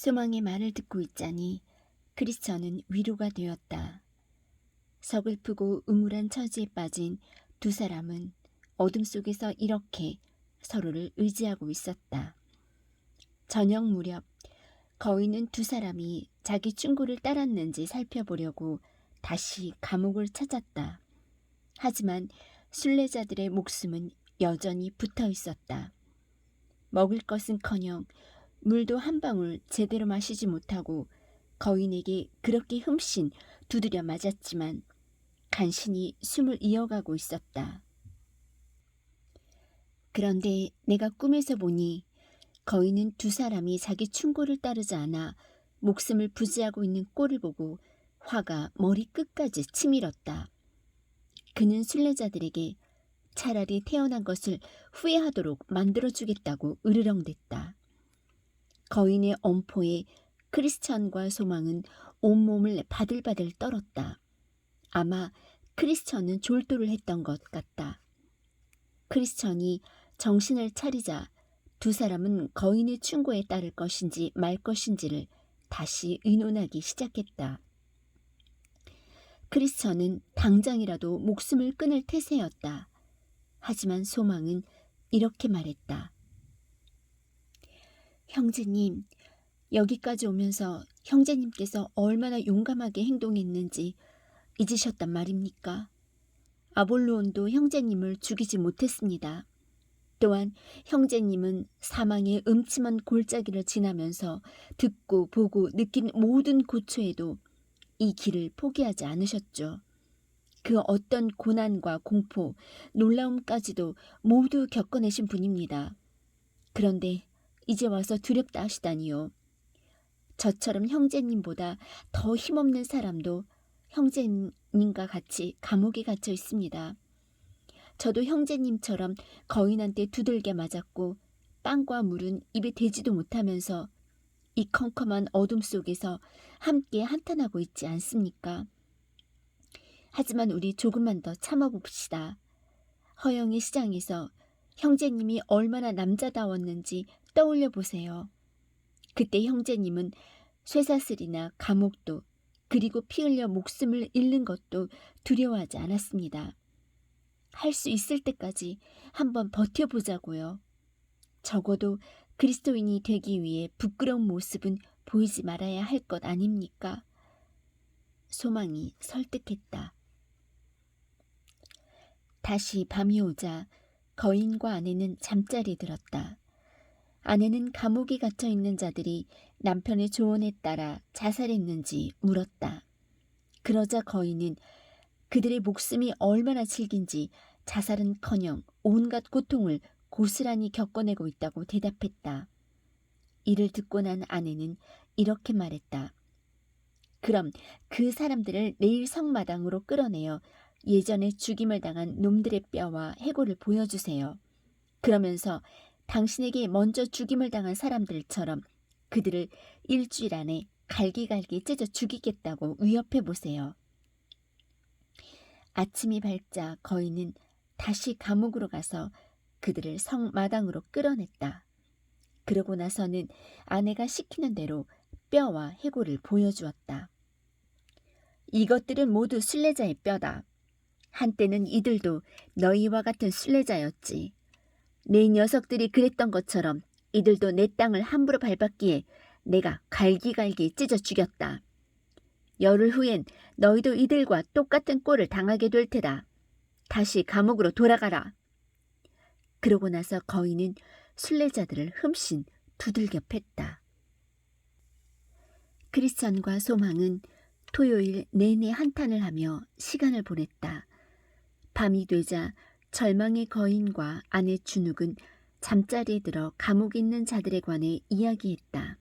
소망의 말을 듣고 있자니 크리스천은 위로가 되었다. 서글프고 음울한 처지에 빠진 두 사람은 어둠 속에서 이렇게 서로를 의지하고 있었다. 저녁 무렵 거인은 두 사람이 자기 충고를 따랐는지 살펴보려고 다시 감옥을 찾았다. 하지만 순례자들의 목숨은 여전히 붙어 있었다. 먹을 것은커녕 물도 한 방울 제대로 마시지 못하고 거인에게 그렇게 흠씬 두드려 맞았지만 간신히 숨을 이어가고 있었다. 그런데 내가 꿈에서 보니 거인은 두 사람이 자기 충고를 따르지 않아 목숨을 부지하고 있는 꼴을 보고 화가 머리 끝까지 치밀었다. 그는 순례자들에게 차라리 태어난 것을 후회하도록 만들어주겠다고 으르렁댔다. 거인의 엄포에 크리스천과 소망은 온몸을 바들바들 떨었다. 아마 크리스천은 졸도를 했던 것 같다. 크리스천이 정신을 차리자 두 사람은 거인의 충고에 따를 것인지 말 것인지를 다시 의논하기 시작했다. 크리스천은 당장이라도 목숨을 끊을 태세였다. 하지만 소망은 이렇게 말했다. 형제님, 여기까지 오면서 형제님께서 얼마나 용감하게 행동했는지 잊으셨단 말입니까? 아볼로온도 형제님을 죽이지 못했습니다. 또한 형제님은 사망의 음침한 골짜기를 지나면서 듣고 보고 느낀 모든 고초에도 이 길을 포기하지 않으셨죠. 그 어떤 고난과 공포, 놀라움까지도 모두 겪어내신 분입니다. 그런데 이제 와서 두렵다 하시다니요. 저처럼 형제님보다 더 힘없는 사람도 형제님과 같이 감옥에 갇혀 있습니다. 저도 형제님처럼 거인한테 두들겨 맞았고 빵과 물은 입에 대지도 못하면서 이 컴컴한 어둠 속에서 함께 한탄하고 있지 않습니까? 하지만 우리 조금만 더 참아봅시다. 허영의 시장에서 형제님이 얼마나 남자다웠는지 떠올려 보세요. 그때 형제님은 쇠사슬이나 감옥도 그리고 피 흘려 목숨을 잃는 것도 두려워하지 않았습니다. 할 수 있을 때까지 한번 버텨보자고요. 적어도 그리스도인이 되기 위해 부끄러운 모습은 보이지 말아야 할 것 아닙니까? 소망이 설득했다. 다시 밤이 오자 거인과 아내는 잠자리에 들었다. 아내는 감옥에 갇혀 있는 자들이 남편의 조언에 따라 자살했는지 물었다. 그러자 거인은 그들의 목숨이 얼마나 질긴지 자살은커녕 온갖 고통을 고스란히 겪어내고 있다고 대답했다. 이를 듣고 난 아내는 이렇게 말했다. 그럼 그 사람들을 내일 성마당으로 끌어내어 예전에 죽임을 당한 놈들의 뼈와 해골을 보여주세요. 그러면서 당신에게 먼저 죽임을 당한 사람들처럼 그들을 일주일 안에 갈기갈기 찢어 죽이겠다고 위협해 보세요. 아침이 밝자 거인은 다시 감옥으로 가서 그들을 성마당으로 끌어냈다. 그러고 나서는 아내가 시키는 대로 뼈와 해골을 보여주었다. 이것들은 모두 순례자의 뼈다. 한때는 이들도 너희와 같은 순례자였지. 내 녀석들이 그랬던 것처럼 이들도 내 땅을 함부로 밟았기에 내가 갈기갈기 찢어 죽였다. 열흘 후엔 너희도 이들과 똑같은 꼴을 당하게 될 테다. 다시 감옥으로 돌아가라. 그러고 나서 거인은 순례자들을 흠씬 두들겨 팼다. 크리스천과 소망은 토요일 내내 한탄을 하며 시간을 보냈다. 밤이 되자 절망의 거인과 아내 준욱은 잠자리에 들어 감옥에 있는 자들에 관해 이야기했다.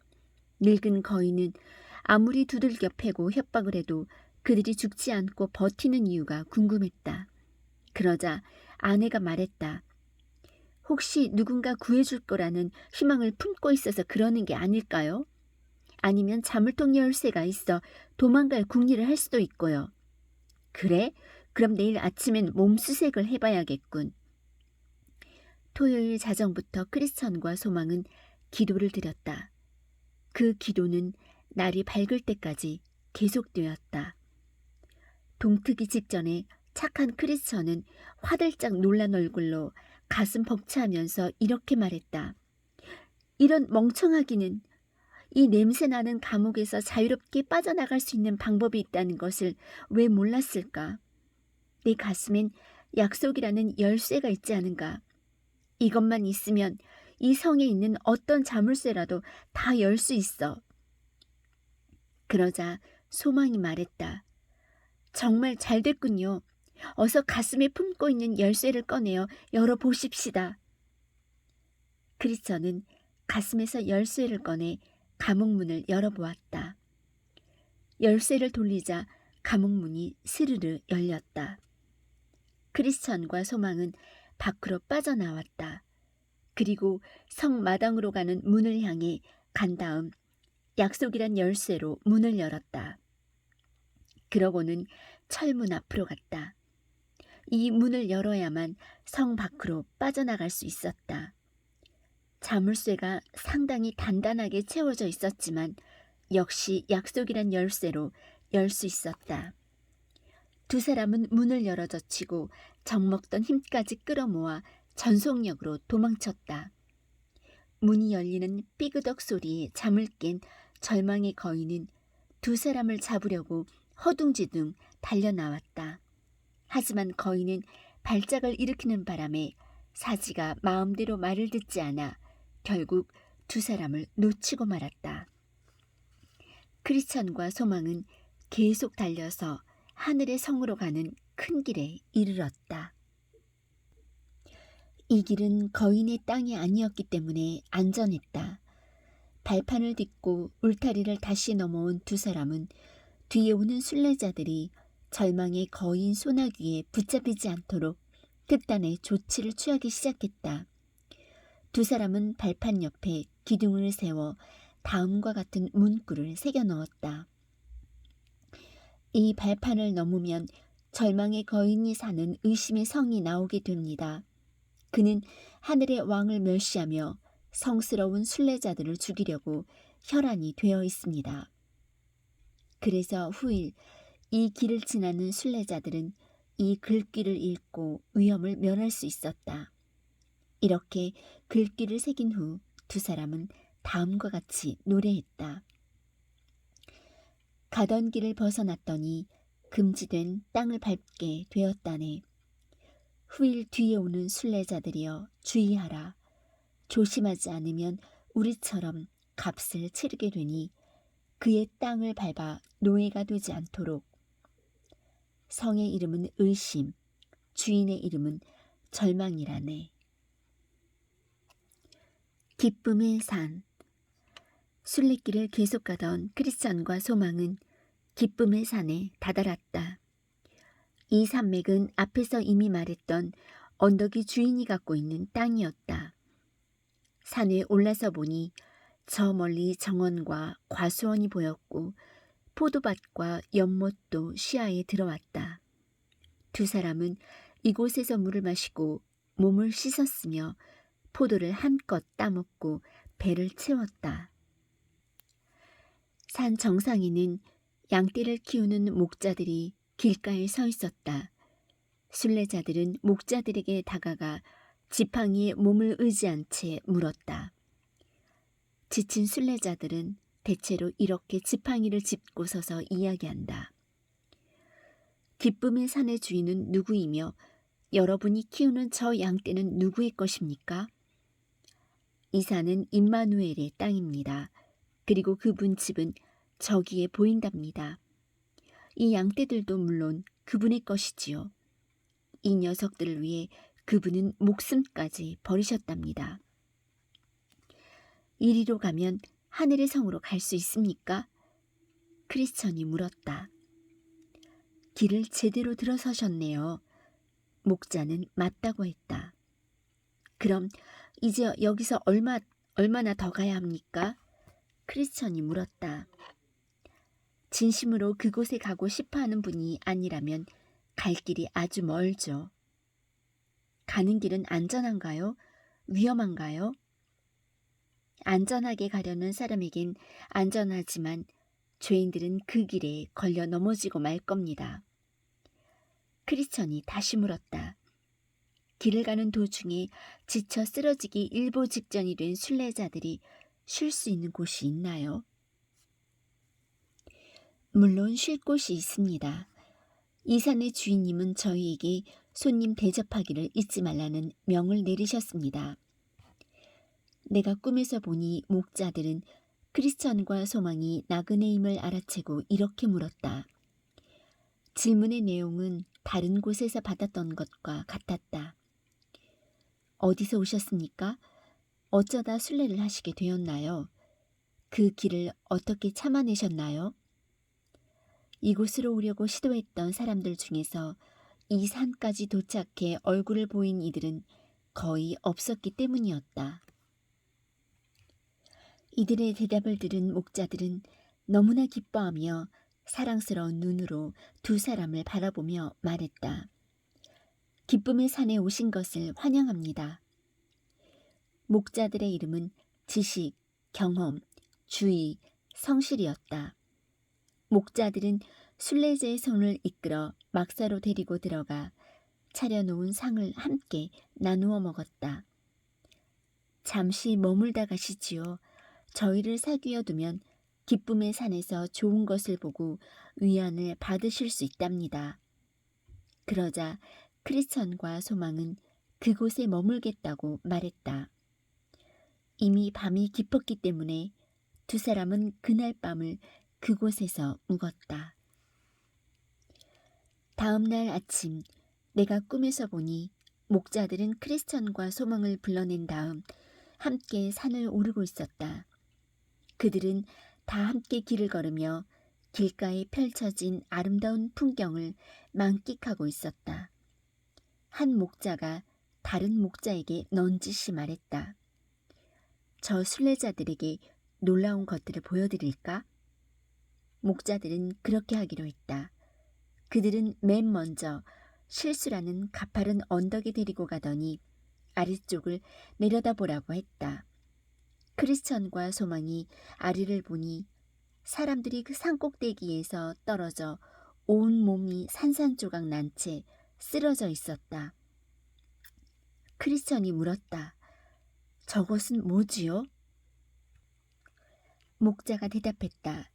늙은 거인은 아무리 두들겨 패고 협박을 해도 그들이 죽지 않고 버티는 이유가 궁금했다. 그러자 아내가 말했다. 혹시 누군가 구해줄 거라는 희망을 품고 있어서 그러는 게 아닐까요? 아니면 자물통 열쇠가 있어 도망갈 궁리를 할 수도 있고요. 그래? 그럼 내일 아침엔 몸수색을 해봐야겠군. 토요일 자정부터 크리스천과 소망은 기도를 드렸다. 그 기도는 날이 밝을 때까지 계속되었다. 동트기 직전에 착한 크리스천은 화들짝 놀란 얼굴로 가슴 벅차하면서 이렇게 말했다. 이런 멍청하기는, 이 냄새나는 감옥에서 자유롭게 빠져나갈 수 있는 방법이 있다는 것을 왜 몰랐을까? 내 가슴엔 약속이라는 열쇠가 있지 않은가? 이것만 있으면 이 성에 있는 어떤 자물쇠라도 다 열 수 있어. 그러자 소망이 말했다. 정말 잘 됐군요. 어서 가슴에 품고 있는 열쇠를 꺼내어 열어보십시다. 크리스천은 가슴에서 열쇠를 꺼내 감옥문을 열어보았다. 열쇠를 돌리자 감옥문이 스르르 열렸다. 크리스천과 소망은 밖으로 빠져나왔다. 그리고 성 마당으로 가는 문을 향해 간 다음 약속이란 열쇠로 문을 열었다. 그러고는 철문 앞으로 갔다. 이 문을 열어야만 성 밖으로 빠져나갈 수 있었다. 자물쇠가 상당히 단단하게 채워져 있었지만 역시 약속이란 열쇠로 열 수 있었다. 두 사람은 문을 열어젖히고 적먹던 힘까지 끌어모아 전속력으로 도망쳤다. 문이 열리는 삐그덕 소리에 잠을 깬 절망의 거인은 두 사람을 잡으려고 허둥지둥 달려나왔다. 하지만 거인은 발작을 일으키는 바람에 사지가 마음대로 말을 듣지 않아 결국 두 사람을 놓치고 말았다. 크리스천과 소망은 계속 달려서 하늘의 성으로 가는 큰 길에 이르렀다. 이 길은 거인의 땅이 아니었기 때문에 안전했다. 발판을 딛고 울타리를 다시 넘어온 두 사람은 뒤에 오는 순례자들이 절망의 거인 소나귀에 붙잡히지 않도록 특단의 조치를 취하기 시작했다. 두 사람은 발판 옆에 기둥을 세워 다음과 같은 문구를 새겨 넣었다. 이 발판을 넘으면 절망의 거인이 사는 의심의 성이 나오게 됩니다. 그는 하늘의 왕을 멸시하며 성스러운 순례자들을 죽이려고 혈안이 되어 있습니다. 그래서 후일 이 길을 지나는 순례자들은 이 글귀를 읽고 위험을 면할 수 있었다. 이렇게 글귀를 새긴 후 두 사람은 다음과 같이 노래했다. 가던 길을 벗어났더니 금지된 땅을 밟게 되었다네. 후일 뒤에 오는 순례자들이여 주의하라. 조심하지 않으면 우리처럼 값을 치르게 되니 그의 땅을 밟아 노예가 되지 않도록. 성의 이름은 의심, 주인의 이름은 절망이라네. 기쁨의 산. 순례길을 계속 가던 크리스천과 소망은 기쁨의 산에 다다랐다. 이 산맥은 앞에서 이미 말했던 언덕이 주인이 갖고 있는 땅이었다. 산에 올라서 보니 저 멀리 정원과 과수원이 보였고 포도밭과 연못도 시야에 들어왔다. 두 사람은 이곳에서 물을 마시고 몸을 씻었으며 포도를 한껏 따먹고 배를 채웠다. 산 정상에는 양떼를 키우는 목자들이 길가에 서 있었다. 순례자들은 목자들에게 다가가 지팡이에 몸을 의지한 채 물었다. 지친 순례자들은 대체로 이렇게 지팡이를 짚고 서서 이야기한다. 기쁨의 산의 주인은 누구이며 여러분이 키우는 저 양떼는 누구의 것입니까? 이 산은 임마누엘의 땅입니다. 그리고 그분 집은 저기에 보인답니다. 이 양떼들도 물론 그분의 것이지요. 이 녀석들을 위해 그분은 목숨까지 버리셨답니다. 이리로 가면 하늘의 성으로 갈 수 있습니까? 크리스천이 물었다. 길을 제대로 들어서셨네요. 목자는 맞다고 했다. 그럼 이제 여기서 얼마나 더 가야 합니까? 크리스천이 물었다. 진심으로 그곳에 가고 싶어하는 분이 아니라면 갈 길이 아주 멀죠. 가는 길은 안전한가요? 위험한가요? 안전하게 가려는 사람에겐 안전하지만 죄인들은 그 길에 걸려 넘어지고 말 겁니다. 크리스천이 다시 물었다. 길을 가는 도중에 지쳐 쓰러지기 일보 직전이 된 순례자들이 쉴 수 있는 곳이 있나요? 물론 쉴 곳이 있습니다. 이 산의 주인님은 저희에게 손님 대접하기를 잊지 말라는 명을 내리셨습니다. 내가 꿈에서 보니 목자들은 크리스천과 소망이 나그네임을 알아채고 이렇게 물었다. 질문의 내용은 다른 곳에서 받았던 것과 같았다. 어디서 오셨습니까? 어쩌다 순례를 하시게 되었나요? 그 길을 어떻게 참아내셨나요? 이곳으로 오려고 시도했던 사람들 중에서 이 산까지 도착해 얼굴을 보인 이들은 거의 없었기 때문이었다. 이들의 대답을 들은 목자들은 너무나 기뻐하며 사랑스러운 눈으로 두 사람을 바라보며 말했다. 기쁨의 산에 오신 것을 환영합니다. 목자들의 이름은 지식, 경험, 주의, 성실이었다. 목자들은 순례자의 손을 이끌어 막사로 데리고 들어가 차려놓은 상을 함께 나누어 먹었다. 잠시 머물다 가시지요. 저희를 사귀어 두면 기쁨의 산에서 좋은 것을 보고 위안을 받으실 수 있답니다. 그러자 크리스천과 소망은 그곳에 머물겠다고 말했다. 이미 밤이 깊었기 때문에 두 사람은 그날 밤을 그곳에서 묵었다. 다음 날 아침 내가 꿈에서 보니 목자들은 크리스천과 소망을 불러낸 다음 함께 산을 오르고 있었다. 그들은 다 함께 길을 걸으며 길가에 펼쳐진 아름다운 풍경을 만끽하고 있었다. 한 목자가 다른 목자에게 넌지시 말했다. 저 순례자들에게 놀라운 것들을 보여드릴까? 목자들은 그렇게 하기로 했다. 그들은 맨 먼저 실수라는 가파른 언덕에 데리고 가더니 아래쪽을 내려다보라고 했다. 크리스천과 소망이 아래를 보니 사람들이 그 산꼭대기에서 떨어져 온 몸이 산산조각 난 채 쓰러져 있었다. 크리스천이 물었다. 저것은 뭐지요? 목자가 대답했다.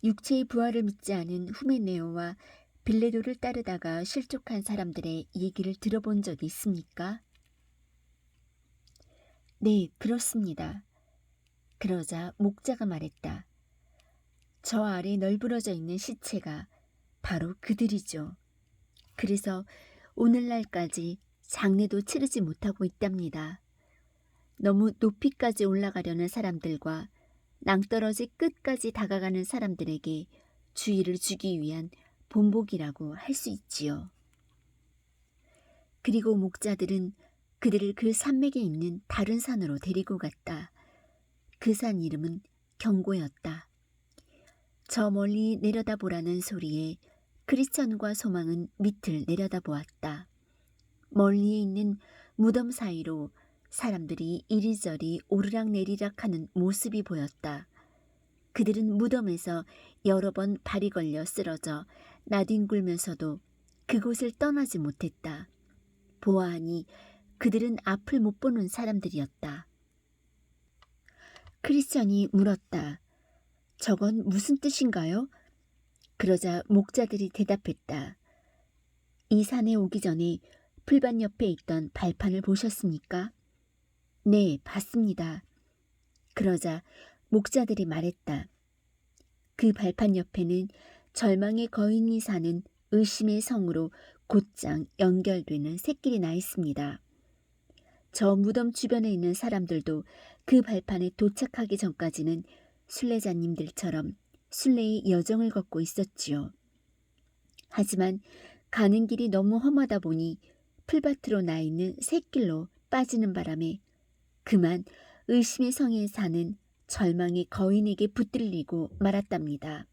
육체의 부활을 믿지 않은 후메네오와 빌레도를 따르다가 실족한 사람들의 얘기를 들어본 적이 있습니까? 네, 그렇습니다. 그러자 목자가 말했다. 저 아래 널브러져 있는 시체가 바로 그들이죠. 그래서 오늘날까지 장례도 치르지 못하고 있답니다. 너무 높이까지 올라가려는 사람들과 낭떠러지 끝까지 다가가는 사람들에게 주의를 주기 위한 본보기라고 할 수 있지요. 그리고 목자들은 그들을 그 산맥에 있는 다른 산으로 데리고 갔다. 그 산 이름은 경고였다. 저 멀리 내려다보라는 소리에 크리스천과 소망은 밑을 내려다보았다. 멀리에 있는 무덤 사이로 사람들이 이리저리 오르락내리락 하는 모습이 보였다. 그들은 무덤에서 여러 번 발이 걸려 쓰러져 나뒹굴면서도 그곳을 떠나지 못했다. 보아하니 그들은 앞을 못 보는 사람들이었다. 크리스천이 물었다. 저건 무슨 뜻인가요? 그러자 목자들이 대답했다. 이 산에 오기 전에 풀밭 옆에 있던 발판을 보셨습니까? 네, 봤습니다. 그러자 목자들이 말했다. 그 발판 옆에는 절망의 거인이 사는 의심의 성으로 곧장 연결되는 샛길이 나 있습니다. 저 무덤 주변에 있는 사람들도 그 발판에 도착하기 전까지는 순례자님들처럼 순례의 여정을 걷고 있었지요. 하지만 가는 길이 너무 험하다 보니 풀밭으로 나 있는 샛길로 빠지는 바람에 그만 의심의 성에 사는 절망의 거인에게 붙들리고 말았답니다.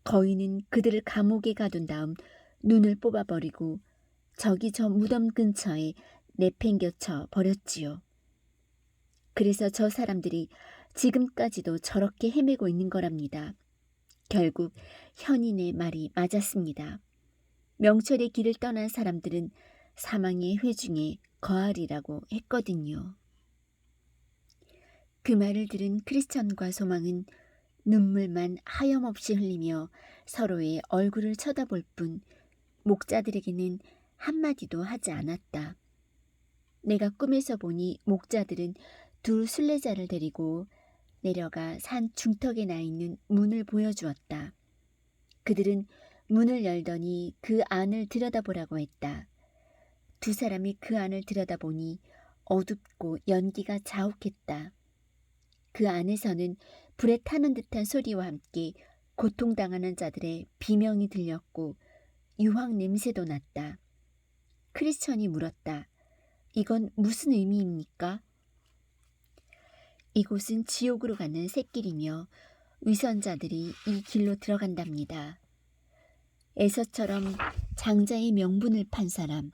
거인은 그들을 감옥에 가둔 다음 눈을 뽑아버리고 저기 저 무덤 근처에 내팽겨쳐 버렸지요. 그래서 저 사람들이 지금까지도 저렇게 헤매고 있는 거랍니다. 결국 현인의 말이 맞았습니다. 명철의 길을 떠난 사람들은 사망의 회중에 거하리라고 했거든요. 그 말을 들은 크리스천과 소망은 눈물만 하염없이 흘리며 서로의 얼굴을 쳐다볼 뿐 목자들에게는 한마디도 하지 않았다. 내가 꿈에서 보니 목자들은 두 순례자를 데리고 내려가 산 중턱에 나 있는 문을 보여주었다. 그들은 문을 열더니 그 안을 들여다보라고 했다. 두 사람이 그 안을 들여다보니 어둡고 연기가 자욱했다. 그 안에서는 불에 타는 듯한 소리와 함께 고통당하는 자들의 비명이 들렸고 유황 냄새도 났다. 크리스천이 물었다. 이건 무슨 의미입니까? 이곳은 지옥으로 가는 샛길이며 위선자들이 이 길로 들어간답니다. 에서처럼 장자의 명분을 판 사람,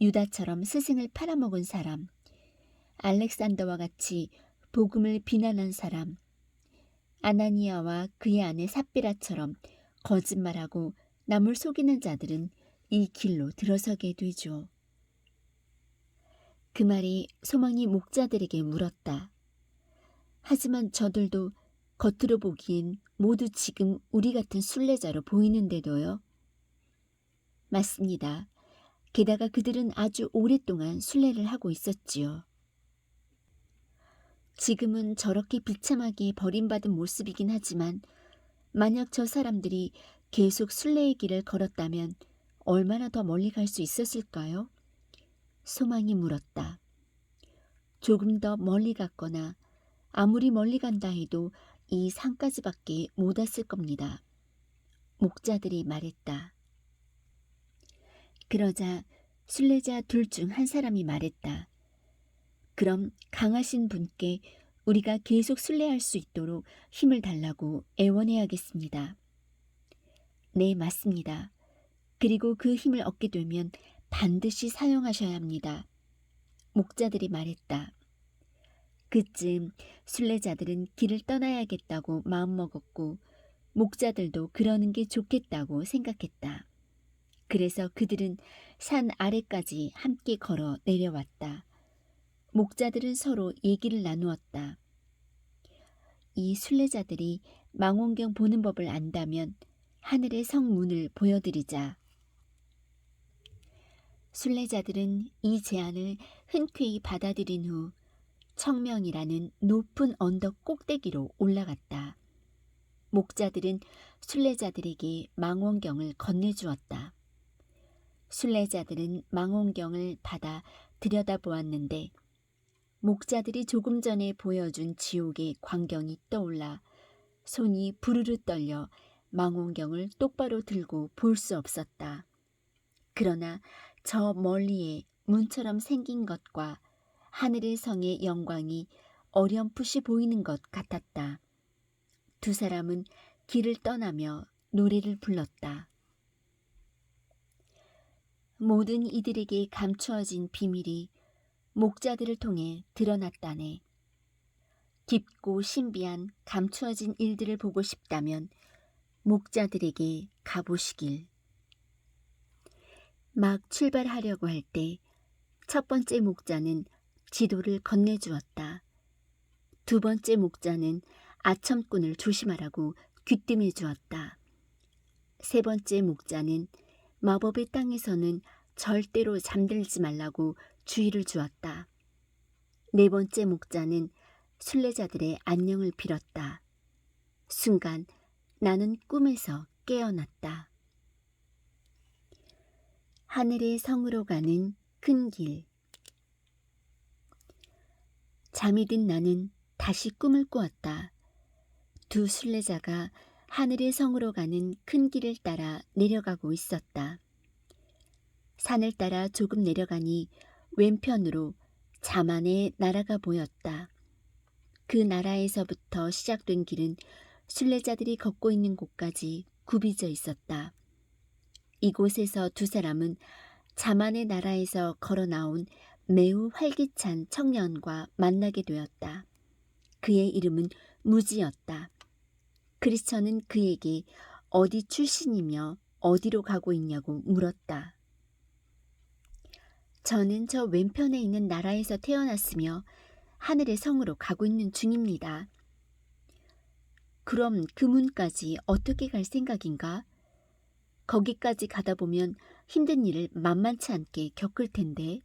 유다처럼 스승을 팔아먹은 사람, 알렉산더와 같이 복음을 비난한 사람, 아나니아와 그의 아내 삽비라처럼 거짓말하고 남을 속이는 자들은 이 길로 들어서게 되죠. 그 말이 소망이 목자들에게 물었다. 하지만 저들도 겉으로 보기엔 모두 지금 우리 같은 순례자로 보이는데도요. 맞습니다. 게다가 그들은 아주 오랫동안 순례를 하고 있었지요. 지금은 저렇게 비참하게 버림받은 모습이긴 하지만 만약 저 사람들이 계속 순례의 길을 걸었다면 얼마나 더 멀리 갈 수 있었을까요? 소망이 물었다. 조금 더 멀리 갔거나 아무리 멀리 간다 해도 이 산까지밖에 못 왔을 겁니다. 목자들이 말했다. 그러자 순례자 둘 중 한 사람이 말했다. 그럼 강하신 분께 우리가 계속 순례할 수 있도록 힘을 달라고 애원해야겠습니다. 네, 맞습니다. 그리고 그 힘을 얻게 되면 반드시 사용하셔야 합니다. 목자들이 말했다. 그쯤 순례자들은 길을 떠나야겠다고 마음먹었고 목자들도 그러는 게 좋겠다고 생각했다. 그래서 그들은 산 아래까지 함께 걸어 내려왔다. 목자들은 서로 얘기를 나누었다. 이 순례자들이 망원경 보는 법을 안다면 하늘의 성문을 보여드리자. 순례자들은 이 제안을 흔쾌히 받아들인 후 청명이라는 높은 언덕 꼭대기로 올라갔다. 목자들은 순례자들에게 망원경을 건네주었다. 순례자들은 망원경을 받아 들여다보았는데 목자들이 조금 전에 보여준 지옥의 광경이 떠올라 손이 부르르 떨려 망원경을 똑바로 들고 볼 수 없었다. 그러나 저 멀리에 문처럼 생긴 것과 하늘의 성의 영광이 어렴풋이 보이는 것 같았다. 두 사람은 길을 떠나며 노래를 불렀다. 모든 이들에게 감추어진 비밀이 목자들을 통해 드러났다네. 깊고 신비한 감추어진 일들을 보고 싶다면 목자들에게 가보시길. 막 출발하려고 할 때 첫 번째 목자는 지도를 건네주었다. 두 번째 목자는 아첨꾼을 조심하라고 귀띔해 주었다. 세 번째 목자는 마법의 땅에서는 절대로 잠들지 말라고 주의를 주었다. 네 번째 목자는 순례자들의 안녕을 빌었다. 순간 나는 꿈에서 깨어났다. 하늘의 성으로 가는 큰 길. 잠이 든 나는 다시 꿈을 꾸었다. 두 순례자가 하늘의 성으로 가는 큰 길을 따라 내려가고 있었다. 산을 따라 조금 내려가니 왼편으로 자만의 나라가 보였다. 그 나라에서부터 시작된 길은 순례자들이 걷고 있는 곳까지 굽이져 있었다. 이곳에서 두 사람은 자만의 나라에서 걸어 나온 매우 활기찬 청년과 만나게 되었다. 그의 이름은 무지였다. 크리스천은 그에게 어디 출신이며 어디로 가고 있냐고 물었다. 저는 저 왼편에 있는 나라에서 태어났으며 하늘의 성으로 가고 있는 중입니다. 그럼 그 문까지 어떻게 갈 생각인가? 거기까지 가다 보면 힘든 일을 만만치 않게 겪을 텐데.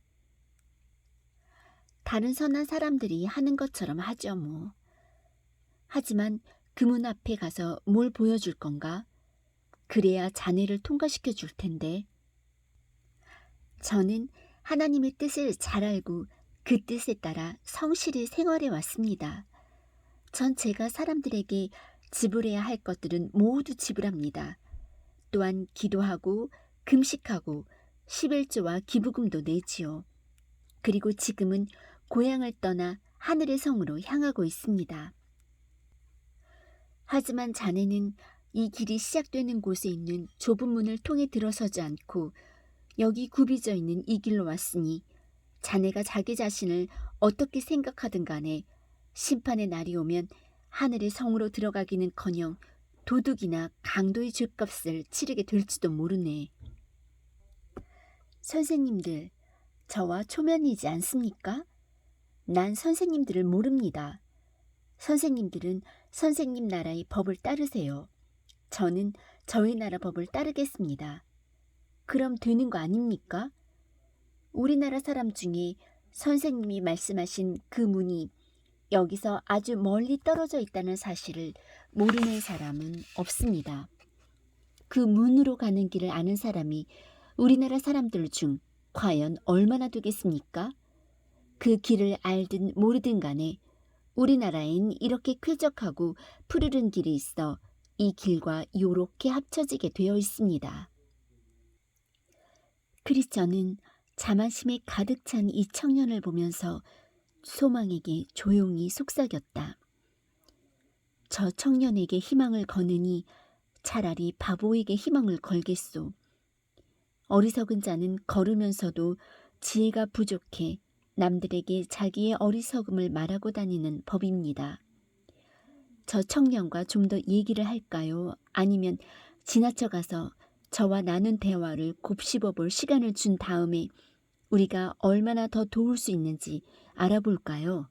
다른 선한 사람들이 하는 것처럼 하죠 뭐. 하지만 그 문 앞에 가서 뭘 보여줄 건가? 그래야 자네를 통과시켜 줄 텐데. 저는 하나님의 뜻을 잘 알고 그 뜻에 따라 성실히 생활해 왔습니다. 전 제가 사람들에게 지불해야 할 것들은 모두 지불합니다. 또한 기도하고 금식하고 11조와 기부금도 내지요. 그리고 지금은 고향을 떠나 하늘의 성으로 향하고 있습니다. 하지만 자네는 이 길이 시작되는 곳에 있는 좁은 문을 통해 들어서지 않고 여기 굽이져 있는 이 길로 왔으니 자네가 자기 자신을 어떻게 생각하든 간에 심판의 날이 오면 하늘의 성으로 들어가기는커녕 도둑이나 강도의 죗값을 치르게 될지도 모르네. 선생님들, 저와 초면이지 않습니까? 난 선생님들을 모릅니다. 선생님들은 선생님 나라의 법을 따르세요. 저는 저희 나라 법을 따르겠습니다. 그럼 되는 거 아닙니까? 우리나라 사람 중에 선생님이 말씀하신 그 문이 여기서 아주 멀리 떨어져 있다는 사실을 모르는 사람은 없습니다. 그 문으로 가는 길을 아는 사람이 우리나라 사람들 중 과연 얼마나 되겠습니까? 그 길을 알든 모르든 간에 우리나라엔 이렇게 쾌적하고 푸르른 길이 있어 이 길과 요렇게 합쳐지게 되어 있습니다. 크리스천은 자만심에 가득 찬 이 청년을 보면서 소망에게 조용히 속삭였다. 저 청년에게 희망을 거느니 차라리 바보에게 희망을 걸겠소. 어리석은 자는 걸으면서도 지혜가 부족해 남들에게 자기의 어리석음을 말하고 다니는 법입니다. 저 청년과 좀 더 얘기를 할까요? 아니면 지나쳐 가서 저와 나눈 대화를 곱씹어 볼 시간을 준 다음에 우리가 얼마나 더 도울 수 있는지 알아볼까요?